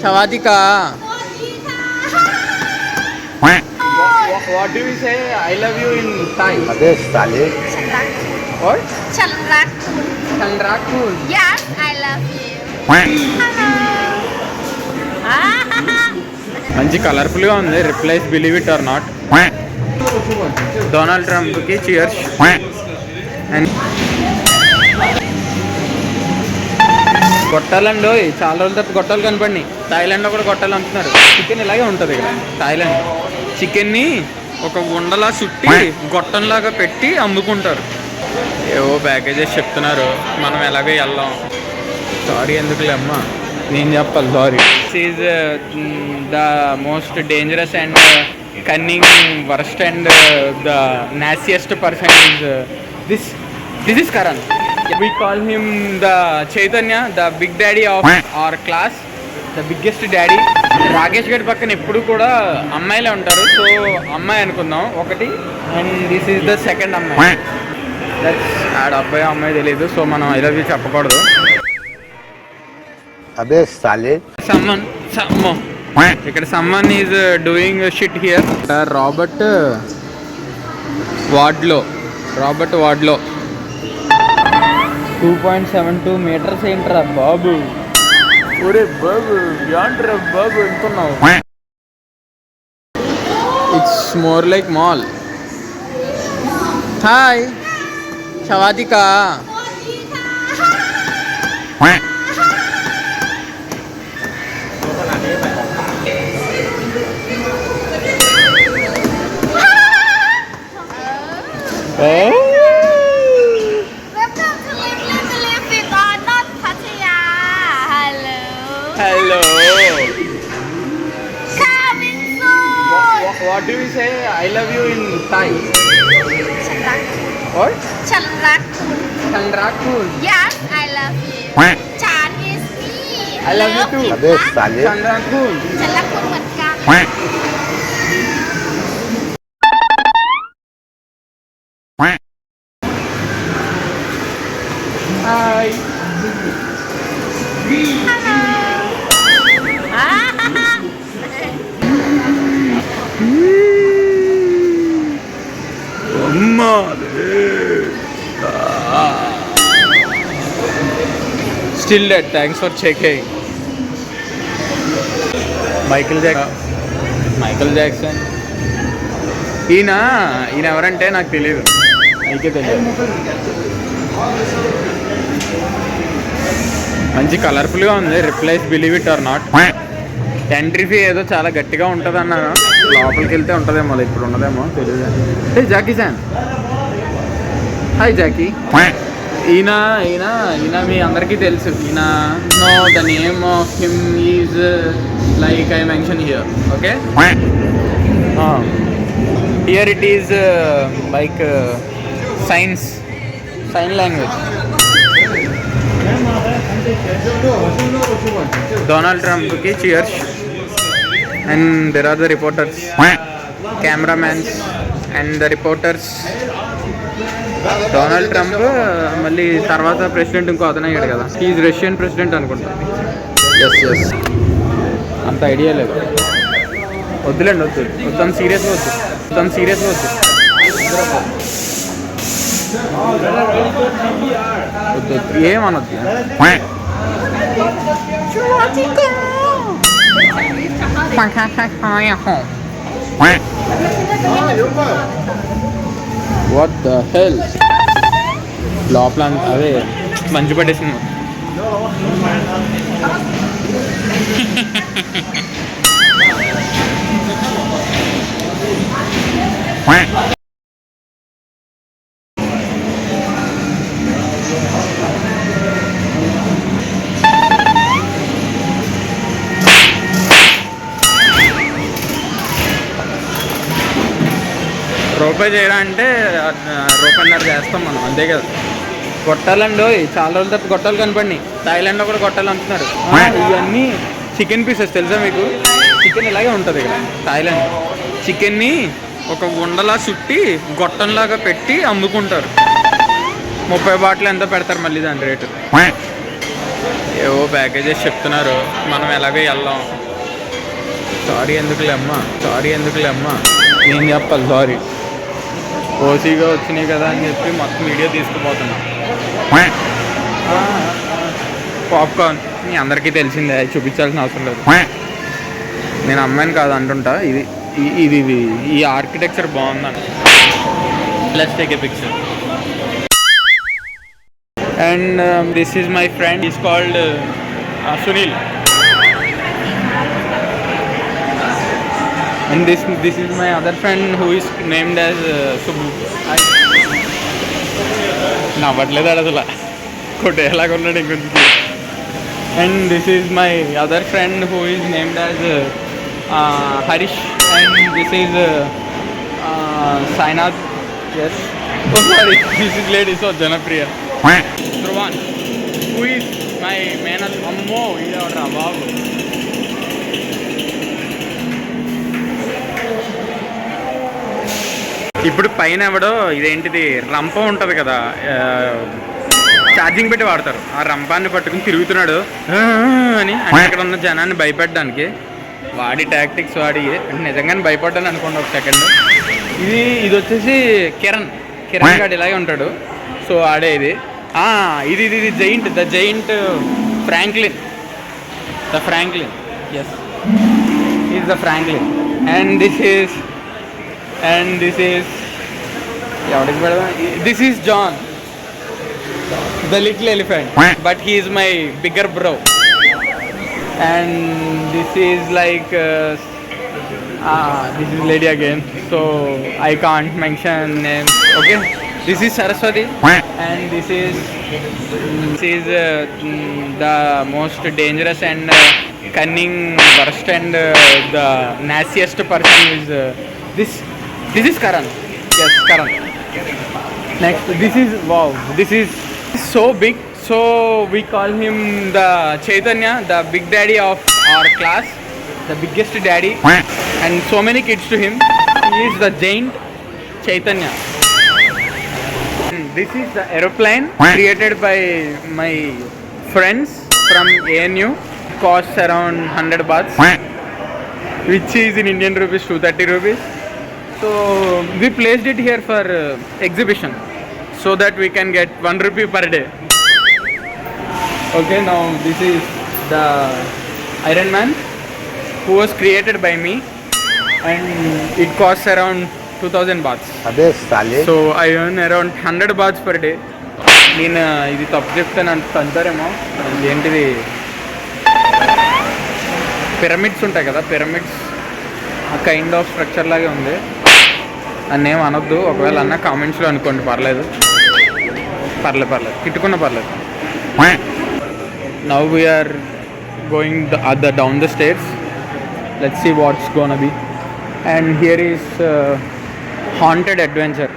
Sawadika. What do we say? I love you in Thai. Ade sale. What? Chandrakun. Chandrakun. Yes, I love you. Hello. మంచి colourful గా ఉంది. Replies believe it or not. Donald Trump కి cheers. And గొట్టాలండి చాలా రోజుల తర్వాత గొట్టాలు కనపడి. థాయిలాండ్లో కూడా గొట్టాలు అమ్ముతున్నారు. చికెన్ ఇలాగే ఉంటుంది ఇక్కడ థాయిలాండ్. చికెన్ని ఒక ఉండలా చుట్టి గొట్టంలాగా పెట్టి అమ్ముకుంటారు. ఏవో ప్యాకేజెస్ చెప్తున్నారు, మనం ఎలాగో వెళ్ళాం. సారీ ఎందుకులే అమ్మ, నేను చెప్పాలి sorry. This is the most dangerous and cunning worst and the nastiest person is this is Karan. We call him the Chaitanya, the big daddy of our class, the biggest daddy. Rakesh గడి పక్కన ఎప్పుడు కూడా అమ్మాయిలే ఉంటారు. సో అమ్మాయి అనుకుందాం ఒకటి. And this is the second అమ్మాయి. ఆడ అబ్బాయి అమ్మాయి తెలియదు, సో మనం ఐ లవ్ యూ చెప్పకూడదు. అదే సాలే. ఇక్కడ summon is doing shit here. Robert వార్డ్లో 2.72 meters ఏంట్రా బాబు. ఒరే బాబు యాంట్రా బాబు అనుకున్నావు. It's more like mall. Hi సవాదికా. Hello. Coming soon. What do we say? I love you in Thai. What? Chandrakun. Chandrakun. Yes, I love you. Chan is me. I love you too. అదే సాలే. Chandrakun. Chandrakunเหมือนกัน Hi. Still dead. Thanks for checking. Michael Jackson. ఈయన ఎవరంటే నాకు తెలియదు. నీకే తెలియదు. మంచి కలర్ఫుల్గా ఉంది. Replies believe it or not. Entry fee ఏదో చాలా గట్టిగా ఉంటుంది అన్నారు. లోపలికి వెళ్తే ఉంటుందేమో, ఇప్పుడు ఉన్నదేమో తెలియదు. Hey Jackie Chan. Hi Jackie. ఈయన మీ అందరికీ తెలుసు. ఈయన know the name of him is like I mention here. Okay, here it is like sign language. Donald Trump ki cheers. And there are the reporters, cameramen and the reporters. Donald Trump మళ్ళీ తర్వాత president ఇంకో అతను అయ్యాడు కదా, is Russian president అనుకుంటా. Yes అంత idea లేదు. వద్దులేండి, మొత్తం సీరియస్గా వద్దు. ఏమనొద్దు. What the hell? లోపల అదే మంచి పట్టేసింది. రూపాయి చేయడం అంటే రూపాయన్నర చేస్తాం మనం, అంతే కదా. గొట్టాలండి చాలా రోజుల తర్వాత గొట్టాలు కనపడి. థాయిలాండ్లో కూడా గొట్టాలు అమ్ముతున్నారు. ఇవన్నీ చికెన్ పీసెస్ తెలుసా మీకు? చికెన్ ఇలాగే ఉంటుంది ఇక్కడ థాయిలాండ్. చికెన్ని ఒక ఉండలా చుట్టి గొట్టంలాగా పెట్టి అమ్ముకుంటారు. 30 బాటిల్ ఎంతో పెడతారు మళ్ళీ దాని రేటు. ఏవో ప్యాకేజెస్ చెప్తున్నారు, మనం ఎలాగో వెళ్ళాం. సారీ ఎందుకులే అమ్మా ఏం చెప్పాలి, సారీ. ఓసీగా వచ్చినాయి కదా అని చెప్పి మొత్తం వీడియో తీసుకుపోతున్నాం. పాప్కార్న్ మీ అందరికీ తెలిసిందే, చూపించాల్సిన అవసరం లేదు. నేను అమ్మాయిని కాదు అంటుంటా. ఇది ఈ ఆర్కిటెక్చర్ బాగుందండి. Let's take a picture. And this is my friend, is called Sunil. And this is my other friend who is named as Subbu. నవ్వట్లేదు అసలు, కొట్టేలాగా ఉన్నాడు ఇంకొంచెం. And this is my other friend who is named as Harish. And this is Sainath. Yes. Oh sorry, this is lady, so Janapriya. Dhruvan, who is my man. Ammo, idavra babu. ఇప్పుడు పైన ఎవడో ఇదేంటిది రంప ఉంటుంది కదా, charging పెట్టి వాడతారు, ఆ రంపాన్ని పట్టుకుని తిరుగుతున్నాడు అని, అంటే ఇక్కడ ఉన్న జనాన్ని భయపెట్టడానికి. వాడి టాక్టిక్స్ వాడి నిజంగానే భయపడ్డాను అనుకోండి ఒక సెకండ్. ఇది వచ్చేసి కిరణ్ గాడు ఇలాగే ఉంటాడు. సో ఆడే ఇది ఇది the giant Franklin. Yes, is the Franklin. And this is ఎవరికి పెడదాం, this is John the little elephant, but he is my bigger bro. And this is like this is lady again, so I can't mention names. Okay, this is Saraswati, and this is the most dangerous and cunning, worst and the nastiest person is this is Karan. Yes, Karan. Next, this is so big, so we call him the Chaitanya, the big daddy of our class, the biggest daddy, and so many kids to him. He is the giant Chaitanya. And this is the aeroplane created by my friends from ANU. Costs around 100 bahts, which is in Indian rupees 230 rupees. So we placed it here for exhibition, so that we can get 1 rupee per day. Okay, now this is the Iron Man, who was created by me, and it costs around 2000 bahts. So I earn around 100 bahts per day. నేను ఇది తప్పు చెప్తాను అంటారేమో, ఏంటిది pyramids ఉంటాయి కదా, pyramids ఆ kind of structure లాగే ఉంది. అన్నేం అనొద్దు, ఒకవేళ అన్న కామెంట్స్లో అనుకోండి, పర్లేదు తిట్టుకున్న పర్లేదు. Now we are going down the stairs. Let's see what's gonna be. And here is haunted adventure.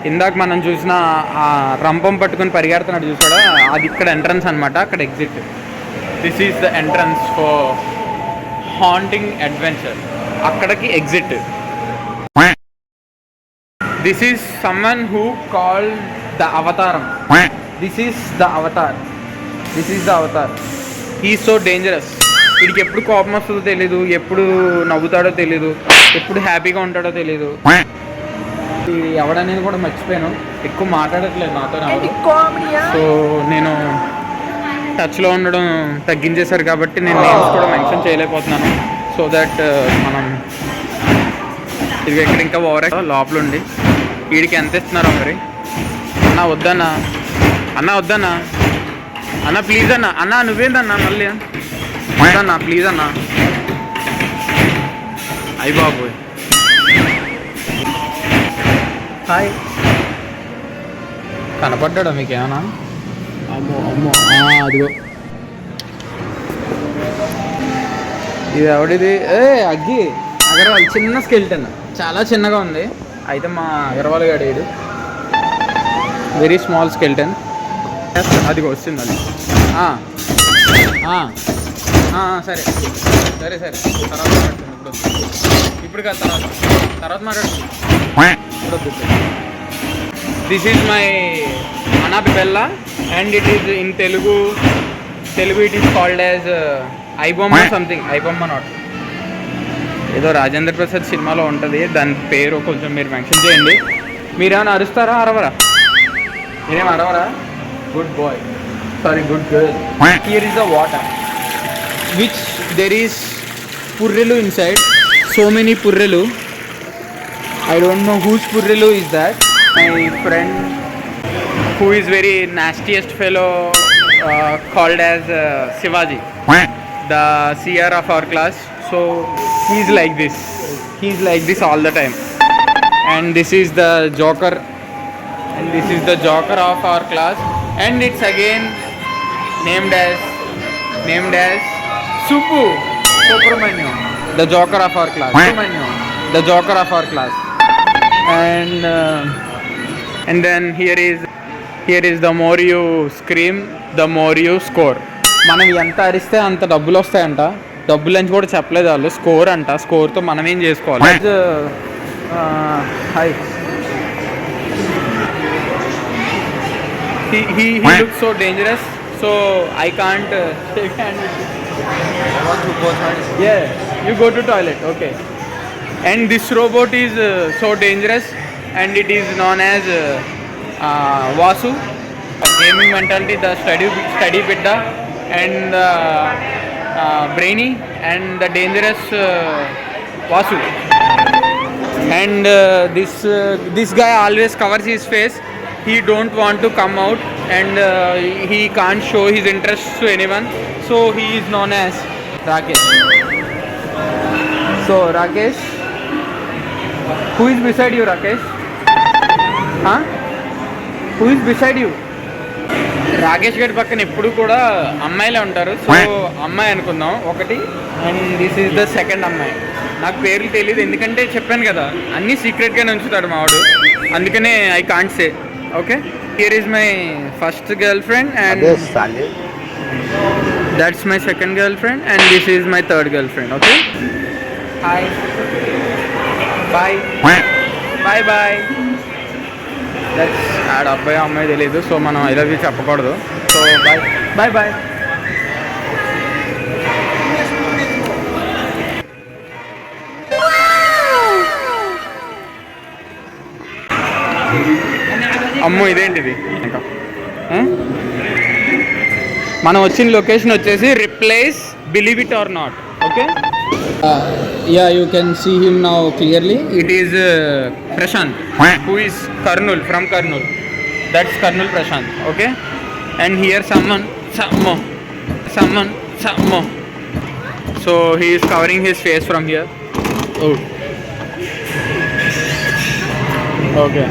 ఇందాక మనం చూసిన ఆ రంపం పట్టుకుని పరిగెడుతున్నాడు చూసాడా, అది ఇక్కడ ఎంట్రన్స్ అనమాట, అక్కడ exit. This is the entrance for haunting adventure, అక్కడికి exit. This is summon who called the అవతారం. This is the avatar. He is so dangerous. వీడికి ఎప్పుడు కోపం వస్తుందో తెలీదు, ఎప్పుడు నవ్వుతాడో తెలీదు, ఎప్పుడు హ్యాపీగా ఉంటాడో తెలీదు. ఎవడనేది కూడా మర్చిపోయాను, ఎక్కువ మాట్లాడట్లేదు నాతో. సో నేను టచ్లో ఉండడం తగ్గించేశారు కాబట్టి నేను నేమ్స్ కూడా మెన్షన్ చేయలేకపోతున్నాను. సో దట్ మనం ఇది ఎక్కడ ఇంకా ఓవర్ లోపల ఉండి వీడికి ఎంత ఇస్తున్నారో మరి. అన్న వద్దన్నా అన్న ప్లీజ్ అన్న నువ్వేందన్నా మళ్ళీ అన్నా ప్లీజ్ అన్నా. అయ్యి బాబోయ్, హాయ్, కనపడ్డా మీకేమన్నా? అమ్మో అదిగో, ఇది ఎవడిది? అగర్వాల్ చిన్న స్కెల్టన్, చాలా చిన్నగా ఉంది. అయితే మా అగర్వాల్ గాడు ఇది వెరీ స్మాల్ స్కెల్టన్. అదిగో వస్తుంది అది. సరే తర్వాత మాట్లాడుతుంది. ఇప్పుడు కాదు, తర్వాత మాట్లాడుతుంది. This is my Annabella, and it is in Telugu Telugu it is called as iBomma something, iBomma not, ఏదో రాజేంద్ర ప్రసాద్ సినిమాలో ఉంటుంది, దాని పేరు కొంచెం మీరు మెన్షన్ చేయండి. మీరేమైనా అరుస్తారా, అరవరా? మీరేం అరవరా? Good boy, sorry good girl. Here is the water which there is పుర్రెలు ఇన్సైడ్, సో మెనీ పుర్రెలు. I don't know whose purrelu is that. My friend who is very nastiest fellow called as Shivaji, the CR of our class. So he's like this. He's like this all the time. And this is the joker. And this is the joker of our class. And it's again named as Subbu Subramaniam, the joker of our class. Subramaniam, the joker of our class. And then here is the more you scream, the more you score. మనం ఎంత అరిస్తే అంత డబ్బులు వస్తాయంట. డబ్బులు అని కూడా చెప్పలేదు వాళ్ళు, స్కోర్ అంట. స్కోర్తో మనం ఏం చేసుకోవాలి? Hi, he looks so dangerous, so I can't shake hand with him. I want to go toilet. Yeah, you go to toilet, okay. And this robot is so dangerous, and it is known as Vasu, gaming mentality, the study bidda, and brainy and the dangerous Vasu. And this guy always covers his face. He don't want to come out, and he can't show his interest to anyone, so he is known as Rakesh. So Rakesh, who is beside you, Rakesh? Huh? Who is beside you? Rakesh గారి పక్కన ఎప్పుడు కూడా అమ్మాయిలే ఉంటారు, so అమ్మాయి అనుకుందాం ఒకటి. And this is the second అమ్మాయి. నాకు పేర్లు తెలియదు, ఎందుకంటే చెప్పాను కదా అన్నీ సీక్రెట్గానే ఉంచుతాడు మావాడు, అందుకనే I can't say. Okay, here is my first girl friend, and that's my second girl friend, and this is my third girl friend. Okay, hi, bye bye bye. That's ఆడ అబ్బాయి అమ్మాయి తెలియదు, సో మనం ఐ లవ్ యూ చెప్పకూడదు. So bye bye bye. అమ్మో ఇదేంటిది ఇంకా మనం వచ్చిన లొకేషన్ వచ్చేసి replace believe it or not. Okay, yeah, you can see him now clearly. It is Prashant, who is Karnool, from Karnool. That's Karnool Prashant. Okay, and here someone. So he is covering his face from here. Oh, okay.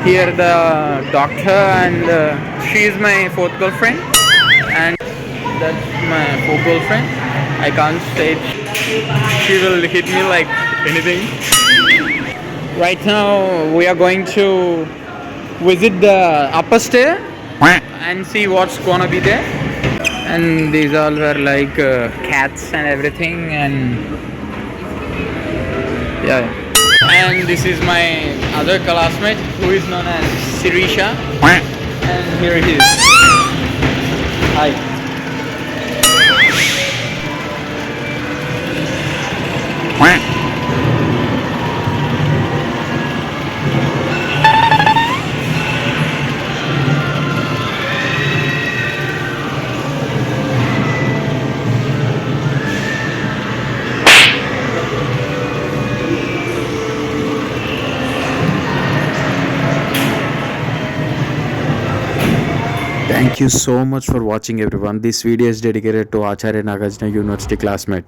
Here the doctor, and she is my fourth girlfriend, and that's my fourth girlfriend. I can't say it. She will hit me like anything. Right now we are going to visit the upper stair and see what's gonna be there. And these all were like cats and everything, and yeah. And this is my other classmate who is known as Sirisha, and here he is. Hi. Thank you so much for watching everyone. This video is dedicated to Acharya Nagarjuna University classmates.